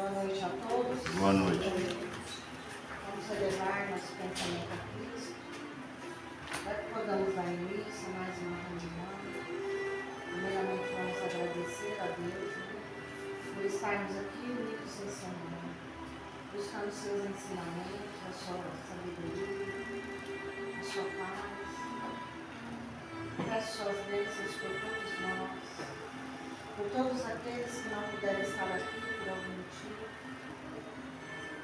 Boa noite a todos. Boa noite. Vamos elevar nosso pensamento a Cristo. Para que podamos dar início a mais uma reunião. Primeiramente, vamos agradecer a Deus, por estarmos aqui unidos em seu nome, buscando seus ensinamentos, a sua sabedoria, a sua paz. Peço suas bênçãos por todos nós, por todos aqueles que não puderam estar aqui por algum motivo,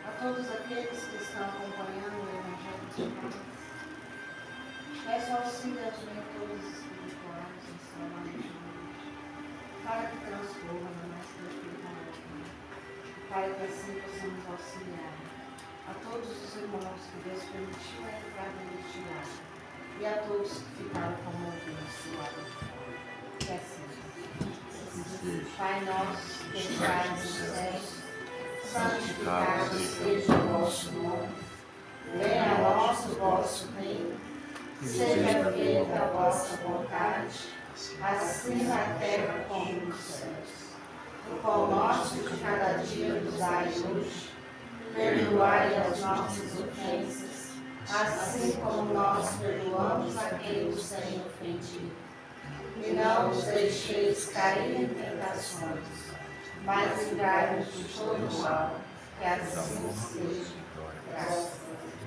a todos aqueles que estão acompanhando o Evangelho de paz. Peço auxílio aos mentores espirituais em sua mente, para que transformem na nossa espiritualidade, para que assim possamos auxiliar a todos os irmãos que Deus permitiu a entrada neste lar e a todos que ficaram como ouvintes do lado de fora. Que assim. Pai nosso, que estás nos céus, santificado seja o vosso nome. Venha a nós o vosso reino. Seja feita a vossa vontade, assim na terra como nos céus. O pão nosso de cada dia nos dai hoje. Perdoai as nossas ofensas, assim como nós perdoamos a quem nos tem ofendido. E não nos deixeis cair em tentações, mas livrai-nos de todo mal, que assim seja. Graças a Deus.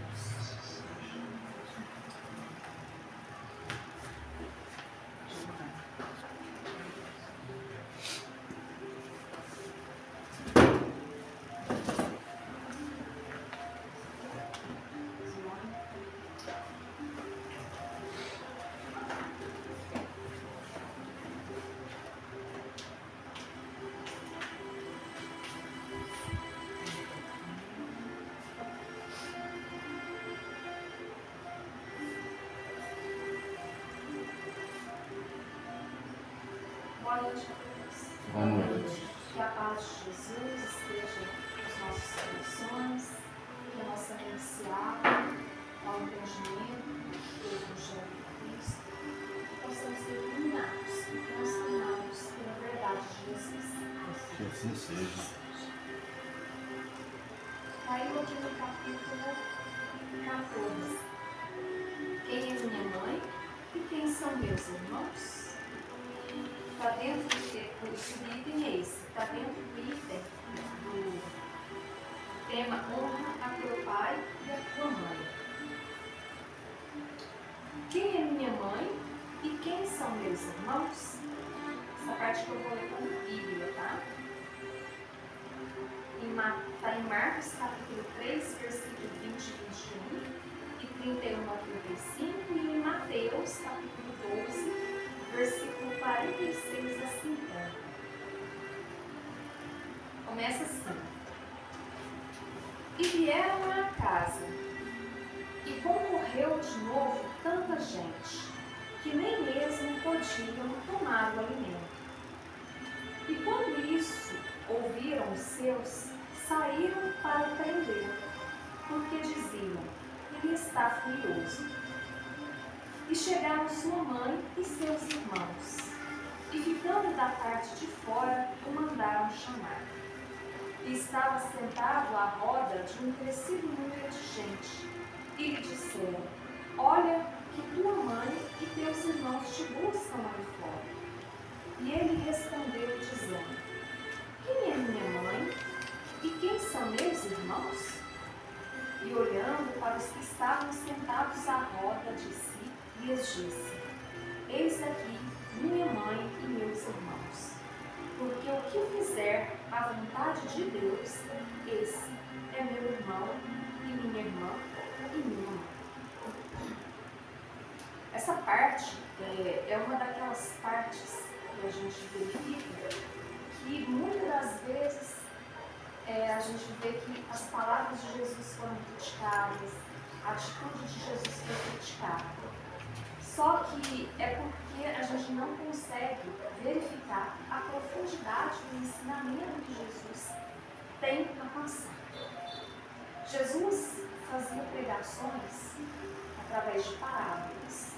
Boa noite a todos. Boa noite. Que a paz de Jesus esteja nos nossos corações, que a nossa mente se abra ao entendimento do Evangelho de Cristo, que possamos ser iluminados e transformados pela verdade de Jesus. Que assim seja. Caiu aqui no capítulo 14. Quem é minha mãe e quem são meus irmãos? Está dentro do item é esse, está dentro do item do tema honra a teu pai e a tua mãe. Quem é minha mãe e quem são meus irmãos? Essa parte que eu vou ler como Bíblia, tá? Está em Marcos capítulo 3, versículo 20 e 21 e 31 a 35 e em Mateus capítulo 12, versículo 46 a 50. Começa assim. E vieram à casa, e concorreu de novo tanta gente, que nem mesmo podiam tomar o alimento. E quando isso ouviram os seus, saíram para prender, porque diziam, ele está furioso. E chegaram sua mãe e seus irmãos, e ficando da parte de fora, o mandaram chamar. E estava sentado à roda de um crescido número de gente, e lhe disseram, olha que tua mãe e teus irmãos te buscam aí fora. E ele respondeu, dizendo, quem é minha mãe e quem são meus irmãos? E olhando para os que estavam sentados à roda, disse, lhes disse, eis aqui minha mãe e meus irmãos, porque o que fizer a vontade de Deus, esse é meu irmão e minha irmã e minha mãe. Essa parte é uma daquelas partes que a gente verifica que muitas das vezes a gente vê que as palavras de Jesus foram criticadas, a atitude de Jesus foi criticada. Só que é porque a gente não consegue verificar a profundidade do ensinamento que Jesus tem a passar. Jesus fazia pregações através de parábolas,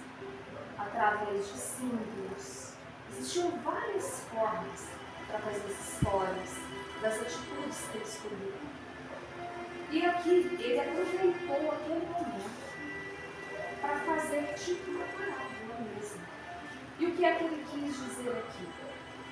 através de símbolos. Existiam várias formas através das histórias, das atitudes que ele escolheu. E aqui ele aproveitou aquele momento para fazer tipo uma parábola mesmo. E o que é que ele quis dizer aqui?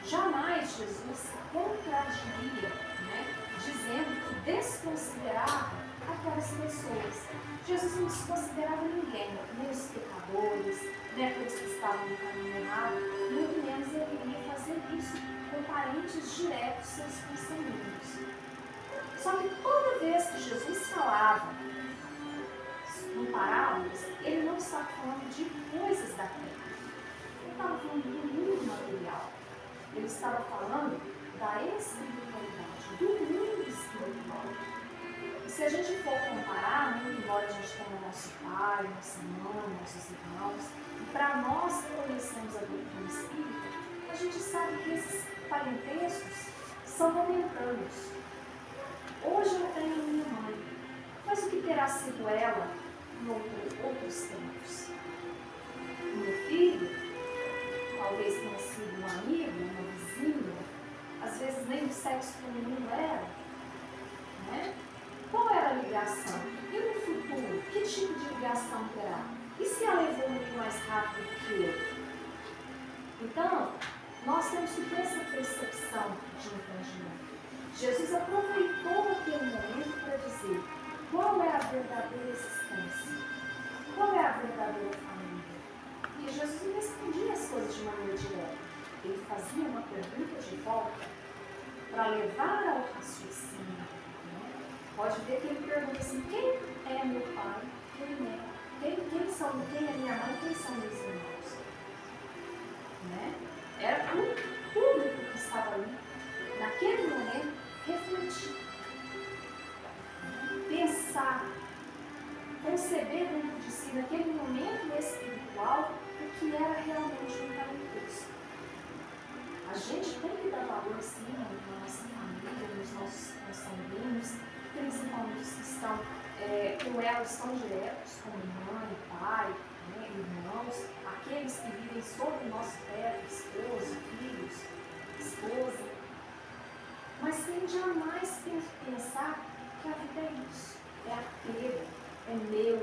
Jamais Jesus se contradiria, né, dizendo que desconsiderava aquelas pessoas. Jesus não desconsiderava ninguém, nem os pecadores, nem aqueles que estavam no caminho errado, muito menos ele iria fazer isso com parentes diretos, seus consanguíneos. Só que toda vez que Jesus falava em parábolas, ele não estava falando de coisas da terra. Ele estava falando do mundo material. Ele estava falando da espiritualidade, do mundo espiritual. E se a gente for comparar, muito embora a gente tenha nosso pai, nossa mãe, nossos irmãos, e para nós que conhecemos a doutrina espírita, a gente sabe que esses parentescos são momentâneos. Hoje eu tenho a minha mãe, mas o que terá sido ela em outros tempos? Meu filho, talvez tenha sido um amigo, uma vizinha, às vezes nem do sexo feminino era, né? Qual era a ligação? E no futuro, que tipo de ligação terá? E se ela evoluir mais rápido do que eu? Então, nós temos que ter essa percepção de entendimento. Jesus aproveitou aquele momento para dizer qual é a verdadeira existência, qual é a verdadeira família. E Jesus não respondia as coisas de maneira direta. Ele fazia uma pergunta de volta para levar ao raciocínio. Né? Pode ver que ele pergunta assim, quem é meu pai? Quem é minha mãe? Quem são meus irmãos? Né? Era o público que estava ali, naquele momento, refletir, pensar, conceber dentro de si, naquele momento espiritual, o que era realmente um talentoso. A gente tem que dar valor, sim, na nossa família, nos nossos consanguíneos, principalmente os que estão com elos tão diretos, como mãe, pai, né, irmãos, aqueles que vivem sob o nosso teto, esposo, filhos, esposa. Mas sem jamais pensar que a vida é isso, é apego, é meu.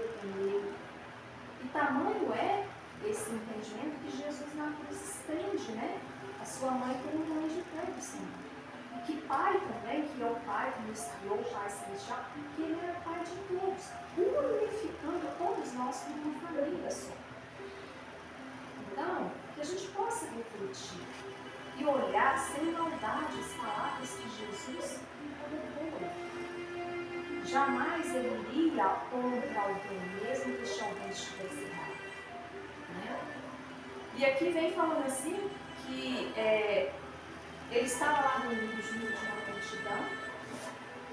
E tamanho é esse entendimento que Jesus na cruz estende, né? A sua mãe como mãe de todos, Senhor. E que pai também, que é o pai que nos criou, o Pai Celestial, que ele era pai de todos, unificando todos nós como uma família só. Então, que a gente possa refletir e olhar sem maldade as palavras que Jesus colocou. Jamais ele iria contra alguém, mesmo que esse alguém estivesse errado. Né? E aqui vem falando assim que ele estava lá reunido junto de uma multidão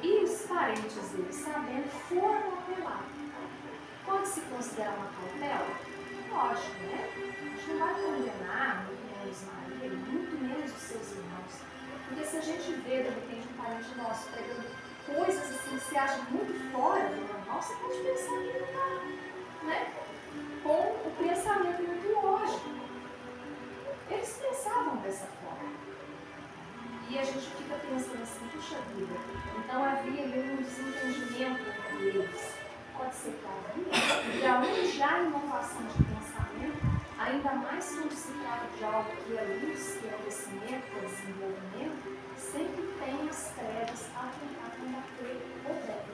e os parentes dele, sabendo, foram apelar. Pode-se considerar uma cautela? Lógico, né? A gente não vai condenar muito menos Maria, muito menos os seus irmãos. Porque se a gente vê, de repente, um parente nosso pregando coisas assim que se acham muito fora do normal, você pode pensar que ele está, né, com o pensamento muito lógico. Eles pensavam dessa forma. E a gente fica pensando assim, puxa vida, então havia ali um desentendimento entre eles. Pode ser que havia, e aonde há inovação de pensamento, ainda mais quando se trata de algo que é luz, que é crescimento, que é desenvolvimento, sempre tem as trevas a tentar combater o bem.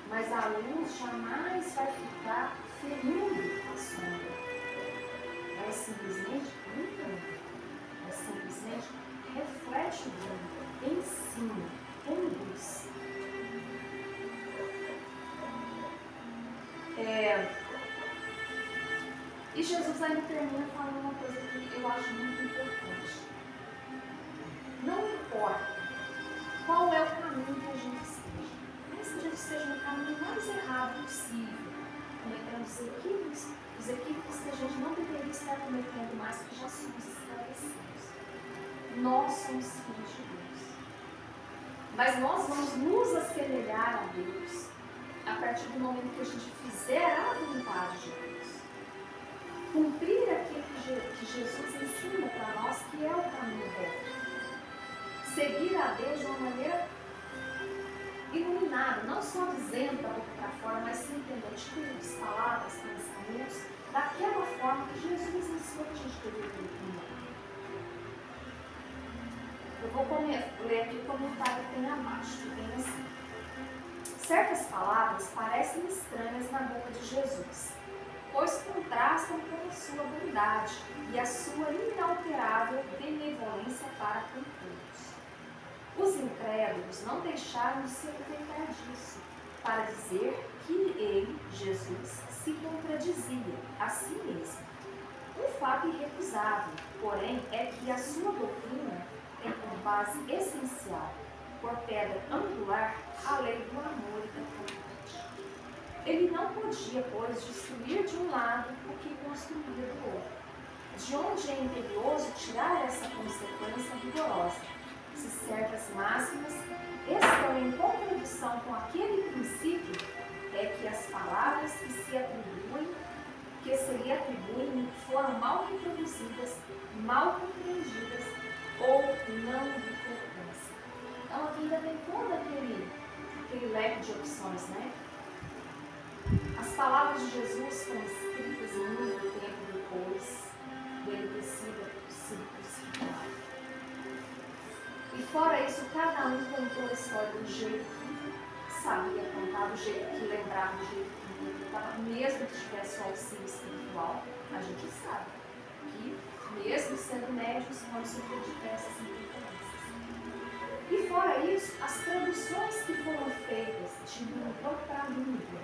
Mas a luz jamais vai ficar ferindo a sombra. Vai simplesmente limpando. Vai simplesmente reflete o bem, ensina, conduz. E Jesus ainda termina falando uma coisa que eu acho muito importante. Não importa qual é o caminho que a gente esteja, mas que a gente esteja no caminho mais errado possível, cometendo os equívocos que a gente não deveria estar cometendo mais, porque já somos esclarecidos. Nós somos filhos de Deus. Mas nós vamos nos assemelhar a Deus a partir do momento que a gente fizer a vontade de Deus. Cumprir aquilo que Jesus ensina para nós, que é o caminho reto. seguir a Deus de uma maneira iluminada, não só dizendo da boca para fora, mas sim tendo atitudes, palavras, pensamentos, daquela forma que Jesus ensinou que a gente deveria ter. Eu vou ler aqui o comentário que tem abaixo, que vem assim. Certas palavras parecem estranhas na boca de Jesus, pois contrastam com a sua bondade e a sua inalterável benevolência para com todos. Os incrédulos não deixaram de se aproveitar disso, para dizer que ele, Jesus, se contradizia a si mesmo. Um fato irrecusável, porém, é que a sua doutrina tem como base essencial, por pedra angular, a lei do amor e da caridade. Ele não podia, pois, destruir de um lado o que construía do outro. De onde é imperioso tirar essa consequência rigorosa, se certas máximas estão em contradição com aquele princípio, é que as palavras que se lhe atribuem foram mal reproduzidas, mal compreendidas ou não de importância. Então aqui ainda tem todo aquele leque de opções, né? As palavras de Jesus foram escritas em muito tempo depois dele ter sido crucificado. E fora isso, cada um contou a história do jeito que sabia contar, do jeito que lembrava, do jeito que acreditava, mesmo que tivesse o auxílio espiritual, a gente sabe que, mesmo sendo médicos, vão sofrer diversas interferências. E fora isso, as traduções que foram feitas de língua para língua,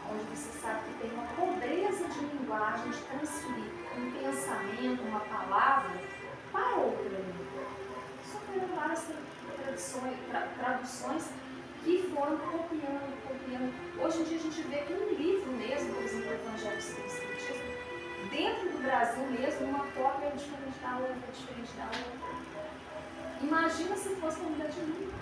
onde você sabe que tem uma pobreza de linguagem de transferir um pensamento, uma palavra, para outra língua. Sofreram várias traduções que foram copiando. Hoje em dia a gente vê que um livro mesmo, por exemplo, o Evangelho segundo o Espiritismo, dentro do Brasil mesmo, uma cópia é diferente da outra. Imagina se fosse uma unidade de língua.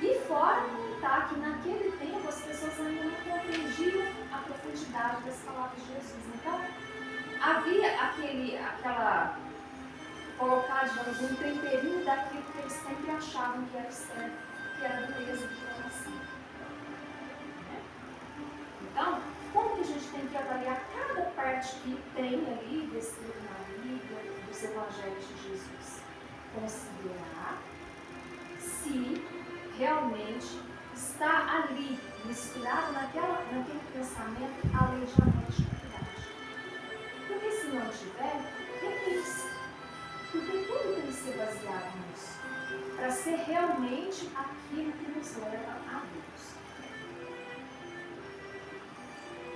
E fora contar que naquele tempo as pessoas ainda não compreendiam a profundidade das palavras de Jesus. Então, havia aquela colocar, digamos, um temperinho daquilo que eles sempre achavam que era certo, que era beleza de coração. Então, como que a gente tem que avaliar cada parte que tem ali descrito na Bíblia, dos Evangelhos de Jesus? Considerar se realmente está ali, misturado naquele pensamento, a lei de amor e de caridade. Porque se não tiver, reprise. Porque tudo tem que ser baseado nisso, para ser realmente aquilo que nos leva a Deus.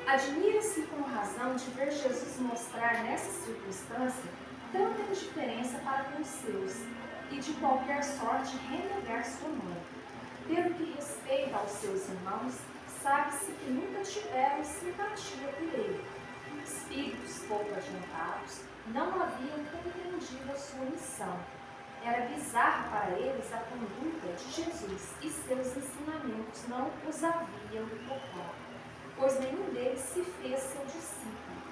Admira-se com razão de ver Jesus mostrar nessa circunstância tanta indiferença para com os seus e de qualquer sorte renegar sua mãe. Pelo que respeita aos seus irmãos, sabe-se que nunca tiveram simpatia por ele. Espíritos pouco adiantados não haviam compreendido a sua missão. Era bizarra para eles a conduta de Jesus e seus ensinamentos não os haviam tocado, pois nenhum deles se fez seu discípulo.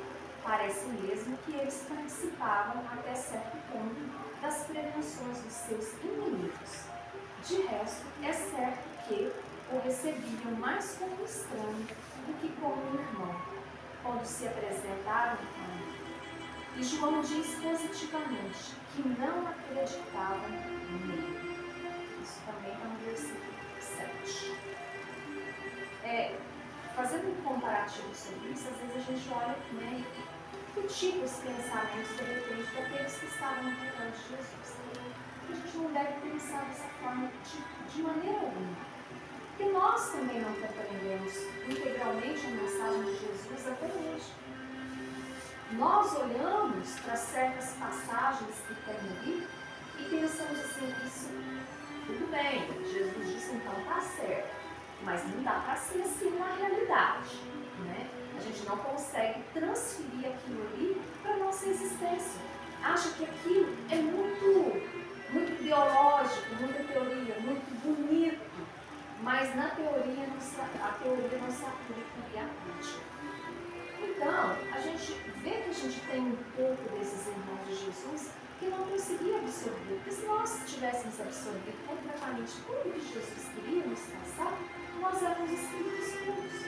Parece mesmo que eles participavam até certo ponto das prevenções dos seus inimigos. De resto, é certo que o recebiam mais como estranho do que como um irmão, quando se apresentaram a ele. E João diz positivamente que não acreditavam nele. Isso também está no versículo 7. Fazendo um comparativo sobre isso, às vezes a gente olha, né, e critica os pensamentos, de repente, daqueles que estavam no redor de Jesus. A gente não deve pensar dessa forma de maneira alguma. Porque nós também não compreendemos integralmente a mensagem de Jesus até hoje. Nós olhamos para certas passagens que tem ali e pensamos assim, isso tudo bem, Jesus disse então está certo, mas não dá para ser assim na realidade, né? A gente não consegue transferir aquilo ali para a nossa existência. Acha que aquilo é muito ideológico, muita teoria, muito bonito, mas na teoria a teoria não se aplica e a prática. Então, a gente vê que a gente tem um pouco desses irmãos de Jesus que não tem se conseguia absorver. Porque se nós tivéssemos absorvido completamente tudo que Jesus queria nos passar, nós éramos espíritos puros.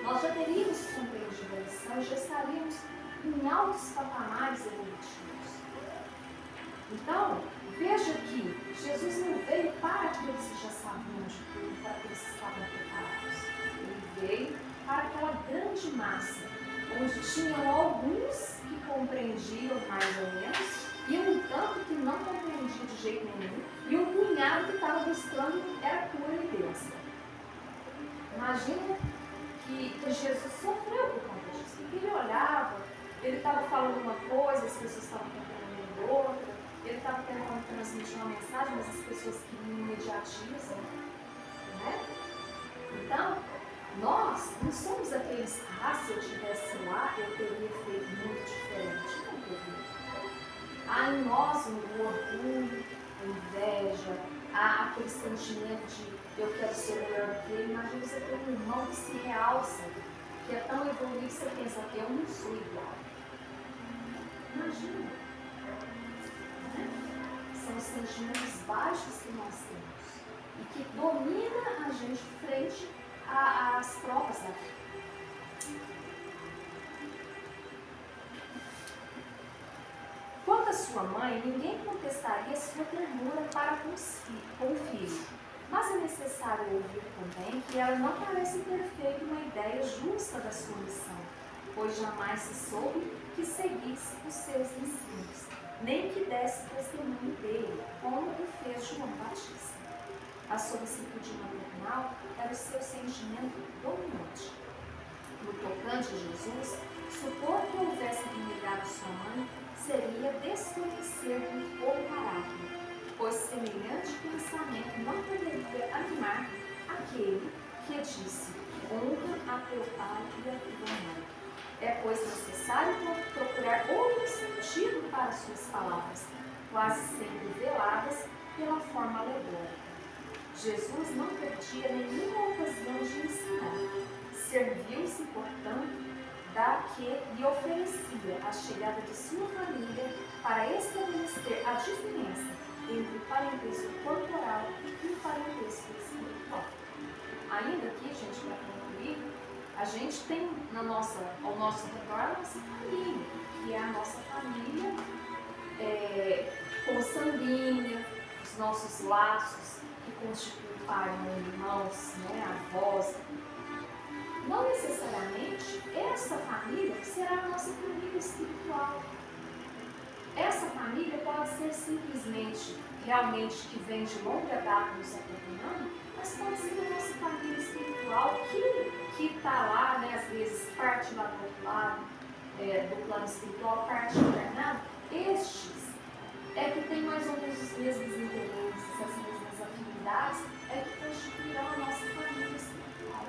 Nós já teríamos compreendido a lição, já estaríamos em altos patamares evolutivos. Então, veja que Jesus não veio para aqueles que já sabiam de tudo, para aqueles que estavam preparados. Ele veio para aquela grande massa, onde tinham alguns que compreendiam mais ou menos, e um tanto que não compreendia de jeito nenhum, e um punhado que estava buscando era cura e bênção. Imagina que Jesus sofreu por conta disso, porque ele olhava, ele estava falando uma coisa, as pessoas estavam compreendendo outra, ele estava tentando transmitir uma mensagem, mas as pessoas queriam imediatismo, né? Então, nós não somos aqueles que, se eu estivesse lá, eu teria feito muito diferente. Não teria. Há em nós um orgulho, inveja, há aquele sentimento de eu quero ser melhor do que ele. Imagina você ter um irmão que se realça, que é tão evoluído que você pensa, eu não sou igual. Imagina. São os sentimentos baixos que nós temos e que domina a gente frente às provas da vida. Quanto à sua mãe, ninguém contestaria sua ternura para com o filho, mas é necessário ouvir também que ela não parece ter feito uma ideia justa da sua missão, pois jamais se soube que seguisse os seus ensinos, nem que desse testemunho dele, como o fez João Batista. A solicitude maternal era o seu sentimento dominante. No tocante a Jesus, supor que houvesse renegado sua mãe seria desconhecer-lhe o caráter, pois semelhante pensamento não poderia animar aquele que disse: honra a teu pai e a tua mãe. É, pois, necessário procurar outro sentido para suas palavras, quase sempre veladas pela forma alegórica. Jesus não perdia nenhuma ocasião de ensinar. Serviu-se, portanto, da que lhe oferecia a chegada de sua família para estabelecer a diferença entre o parentesco corporal e o parentesco espiritual. Ainda aqui, gente, para concluir, a gente tem ao nosso redor a nossa família, que é a nossa família consanguínea, os nossos laços que constituem pai, mãe, irmãos, né, avós. Não necessariamente essa família será a nossa família espiritual. Essa família pode ser simplesmente, realmente, que vem de longa data nos acompanhando, mas pode ser a nossa família espiritual que está lá, né, às vezes parte lá do outro lado do plano espiritual, parte encarnado. Estes que tem mais ou menos os mesmos interesses, as mesmas afinidades, que constituirão a nossa família espiritual.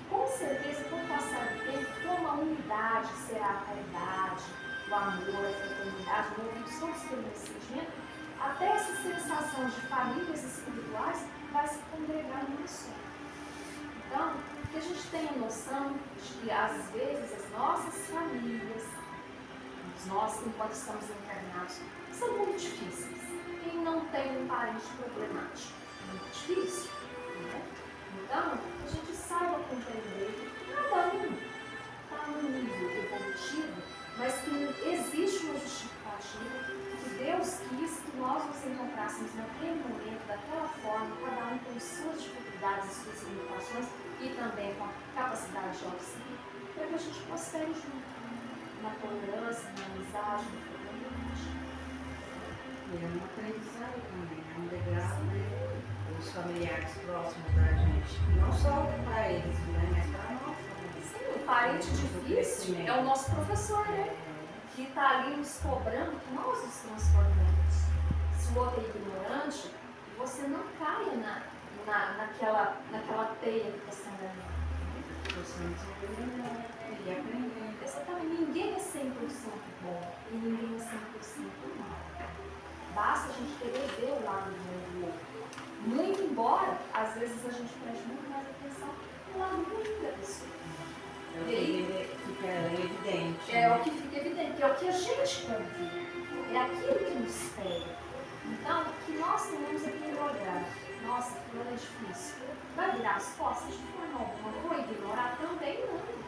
Com certeza, com o passar do tempo, como a unidade será a caridade, o amor, a fraternidade, o movimento todos pelo sentimento, até essa sensação de famílias espirituais vai se congregar numa só. Então, que a gente tenha noção de que, às vezes, as nossas famílias, nós, enquanto estamos encarnados, são muito difíceis. Quem não tem um parente problemático? É muito difícil, né? Então, a gente saiba compreender que cada um está num nível evolutivo, mas que existe uma justificativa, que Deus quis que nós nos encontrássemos naquele momento, daquela forma, cada um com suas dificuldades e suas limitações, e também com a capacidade de auxílio, para que a gente possa estar junto, na tolerância, na amizade, na fraternidade. E é uma aprendizagem também, é um degrau, né? Os familiares próximos da gente, não só para eles, né, mas para nós também. Sim, o parente difícil é o nosso professor, né? Que está ali nos cobrando que nós nos transformemos. Se o outro é ignorante, você não caia naquela teia que você anda. Você não sabe e aprender. Exatamente, ninguém é 100% bom e ninguém é 100% mal. Basta a gente querer ver o lado do outro. Muito embora, às vezes, a gente preste muito mais atenção no lado ruim da pessoa. É o que fica evidente. É o que fica evidente, que é o que a gente convive. é aquilo que nos pega. Então, o que nós temos é que olhar. Nossa, aquilo é difícil. Vai virar as costas de forma alguma, vou ignorar também não.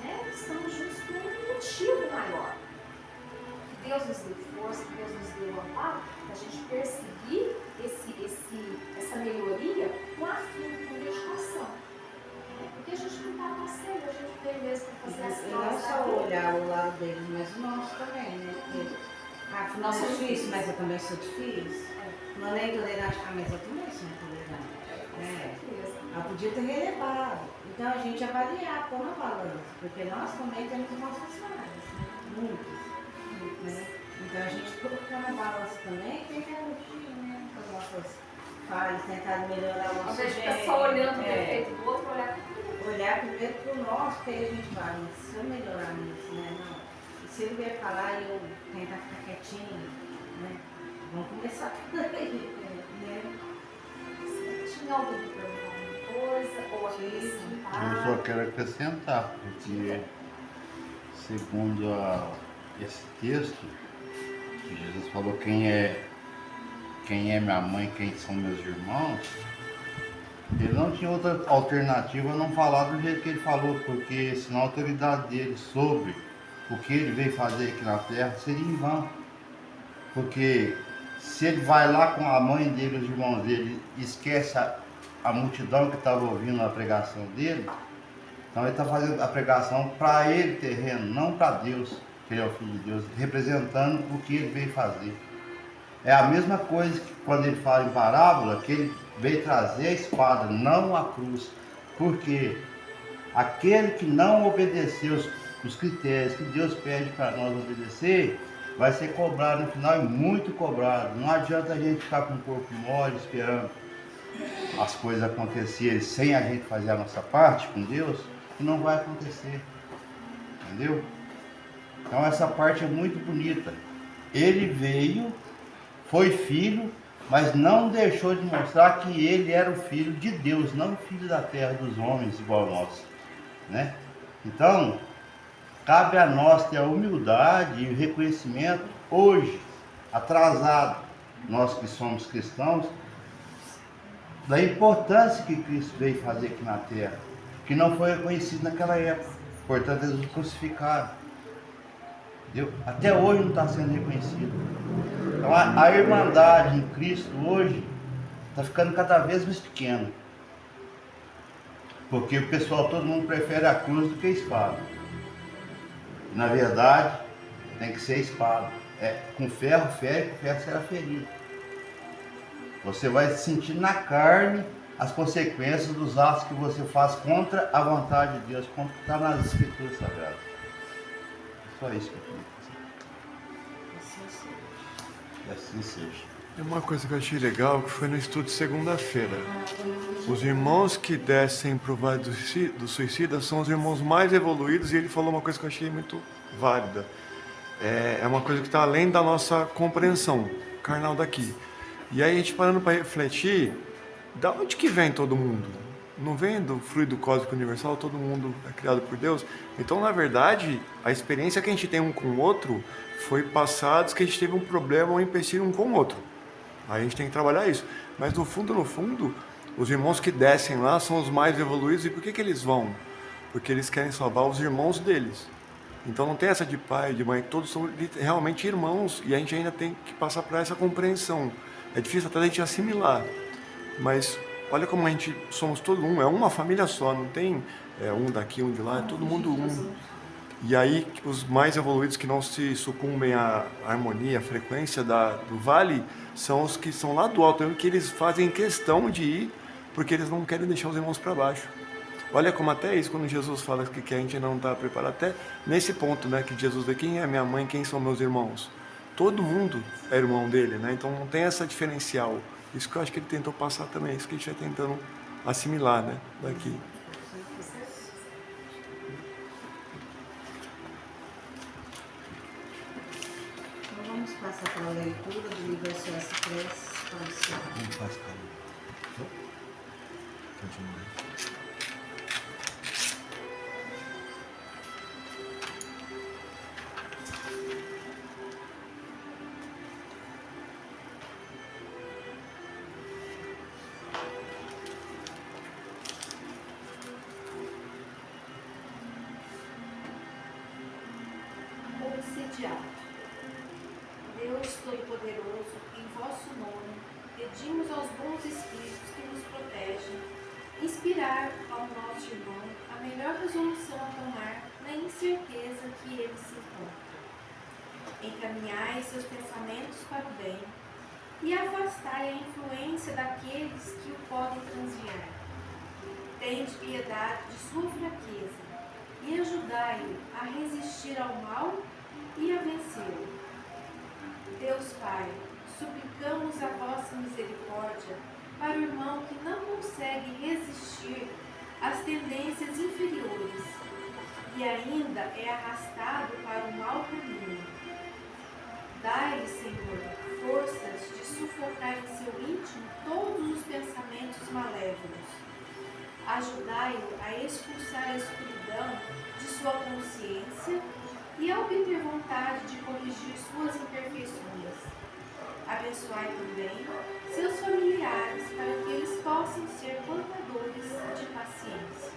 Né? Estamos juntos por um motivo maior. Que Deus nos deu força, que Deus nos deu amparo, para a gente perseguir essa melhoria com afinco, com dedicação. Porque a gente não está passeio, a gente veio mesmo para fazer as E não coisas. só olhar o lado deles, mas o nosso também, né? Porque, afinal, é difícil, mas eu também sou difícil. Não é nem tolerante, mas eu também sou intolerante. Ela podia ter relevado. Então a gente avaliar, pôr na balança, porque nós também temos nossas falhas, né? Muitas. Né? Então a gente colocar na balança também, tem que elogio, né? As nossas falhas, tentar melhorar o nosso Ao invés de jeito. ficar só olhando o defeito do outro, Olhar primeiro para o nosso, que aí a gente vai, mas se eu melhorar nisso, né? Não. E se ele vier falar e eu tentar ficar quietinho, né? Vamos começar por aí, né? tinha alguém que perguntar alguma coisa, ou acrescentar. Eu só quero acrescentar, porque segundo esse texto, que Jesus falou quem é minha mãe, quem são meus irmãos, ele não tinha outra alternativa a não falar do jeito que ele falou, porque senão a autoridade dele sobre o que ele veio fazer aqui na terra seria em vão. Porque se ele vai lá com a mãe dele, os irmãos dele, e esquece a multidão que estava ouvindo a pregação dele, então ele está fazendo a pregação para ele terreno, não para Deus, que ele é o Filho de Deus, representando o que ele veio fazer. É a mesma coisa que quando ele fala em parábola, que ele veio trazer a espada, não a cruz. Porque aquele que não obedeceu os critérios que Deus pede para nós obedecer, vai ser cobrado no final, e muito cobrado. Não adianta a gente ficar com o corpo mole, esperando as coisas acontecerem sem a gente fazer a nossa parte com Deus, que não vai acontecer. Entendeu? Então essa parte é muito bonita. Ele veio, foi filho, mas não deixou de mostrar que ele era o filho de Deus, não o filho da terra dos homens igual a nós, né? Então, cabe a nós ter a humildade e o reconhecimento hoje, atrasado, nós que somos cristãos, da importância que Cristo veio fazer aqui na terra, que não foi reconhecido naquela época, portanto eles o crucificaram. Entendeu? Até hoje não está sendo reconhecido. Então a irmandade em Cristo hoje está ficando cada vez mais pequena. Porque o pessoal, todo mundo prefere a cruz do que a espada. Na verdade, tem que ser a espada. Com ferro fere, com ferro será ferido. Você vai sentir na carne as consequências dos atos que você faz contra a vontade de Deus, contra o que está nas Escrituras Sagradas. Só isso que eu queria dizer. E assim seja. É uma coisa que eu achei legal, que foi no estudo de segunda-feira. Os irmãos que descem para o Vale do Suicida são os irmãos mais evoluídos, e ele falou uma coisa que eu achei muito válida. É uma coisa que está além da nossa compreensão carnal daqui. E aí a gente parando para refletir, da onde que vem todo mundo? Não vem do fluido cósmico universal, todo mundo é criado por Deus? Então, na verdade, a experiência que a gente tem um com o outro foi passados que a gente teve um problema ou um empecilho um com o outro. Aí a gente tem que trabalhar isso. Mas no fundo, os irmãos que descem lá são os mais evoluídos. E por que eles vão? Porque eles querem salvar os irmãos deles. Então não tem essa de pai, de mãe, todos são realmente irmãos. E a gente ainda tem que passar por essa compreensão. É difícil até a gente assimilar. Mas olha como a gente somos todo um, é uma família só, não tem um daqui, um de lá, é todo mundo um. E aí os mais evoluídos que não se sucumbem à harmonia, à frequência do vale, são os que são lá do alto, que eles fazem questão de ir, porque eles não querem deixar os irmãos para baixo. Olha como até isso, quando Jesus fala que a gente não está preparado, até nesse ponto, né, que Jesus vê quem é minha mãe, quem são meus irmãos. Todo mundo é irmão dele, né? Então não tem essa diferencial. Isso que eu acho que ele tentou passar também, isso que a gente está tentando assimilar, né, daqui. Então vamos passar para a leitura do livro SOS Prece para o Senhor. Vamos passar. Continua. imediato. Deus Todo-Poderoso, em vosso nome, pedimos aos bons espíritos que nos protegem, inspirar ao nosso irmão a melhor resolução a tomar na incerteza que ele se encontra. Encaminhai seus pensamentos para o bem e afastai a influência daqueles que o podem transviar. Tende piedade de sua fraqueza e ajudai-o a resistir ao mal e a vencê-lo. Deus Pai, suplicamos a vossa misericórdia para o irmão que não consegue resistir às tendências inferiores e ainda é arrastado para o mau caminho. Dai-lhe, Senhor, forças de sufocar em seu íntimo todos os pensamentos malévolos. Ajudai-o a expulsar a escuridão de sua consciência e a obter vontade de corrigir suas imperfeições. Abençoai também seus familiares para que eles possam ser portadores de paciência.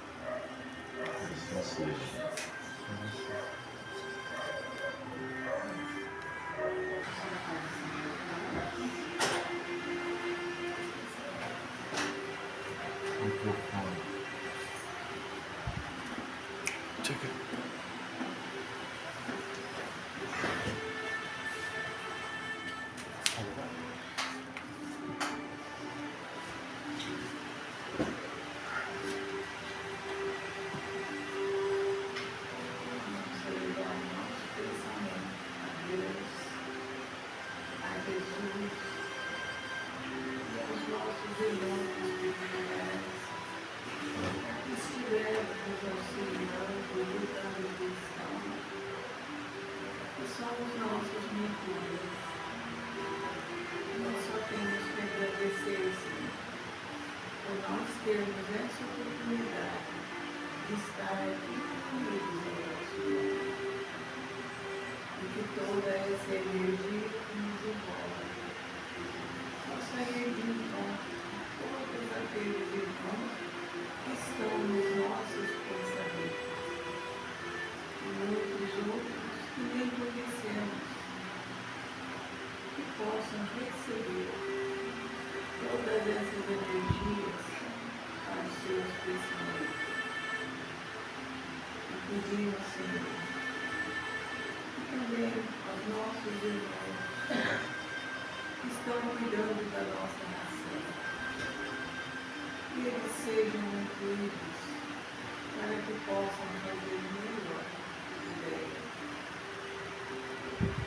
Assim seja. Microfone. Check it. Somos nossos mentores. Nós só temos que agradecer, Senhor, por nós termos essa oportunidade de estar aqui unidos ao nosso Deus. E que toda essa energia que nos envolve possa ir de encontro a todos aqueles irmãos que estão nos nossos pensamentos. E muitos outros que nem conhecemos, que possam receber todas essas energias para os seus pensamentos. E pedimos, Senhor, e também aos nossos irmãos que estão cuidando da nossa nação, que eles sejam incluídos para que possam fazer melhor ideia.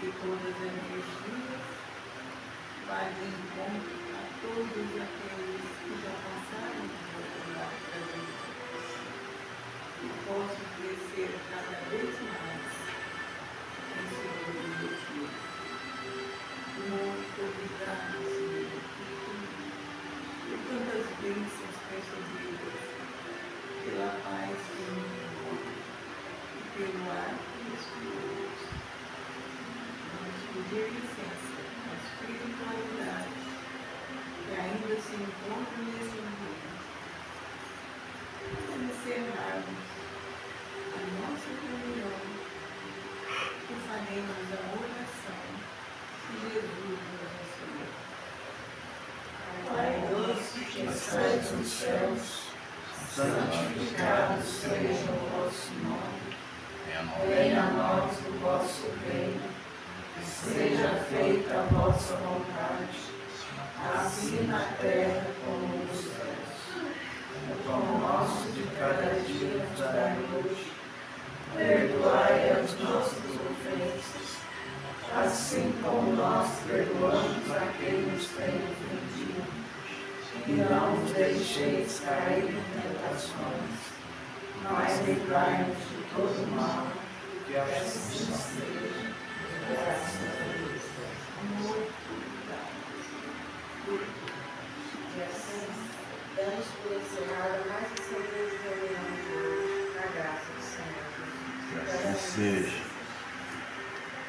Que todas as energias vá de encontro a todos aqueles que já passaram por outro lado da vida, que possam crescer cada vez mais em seu objetivo. Muito obrigado, Senhor, por tantas bênçãos recebidas, pela paz que nos encontra e pelo ar que respiramos. Pedir licença à espiritualidade que ainda se encontra nesse ambiente para encerrarmos a nossa reunião e faremos a oração que Jesus nos ensinou. Pai nosso que estais nos céus, santificado seja o vosso nome, venha a nós o vosso reino. Seja feita a vossa vontade, assim na terra como nos céus. O pão nosso de cada dia nos dai hoje. Perdoai as nossas ofensas, assim como nós perdoamos a quem nos tem ofendido. E não nos deixeis cair em tentações, mas livrai-nos de todo mal, que assim seja.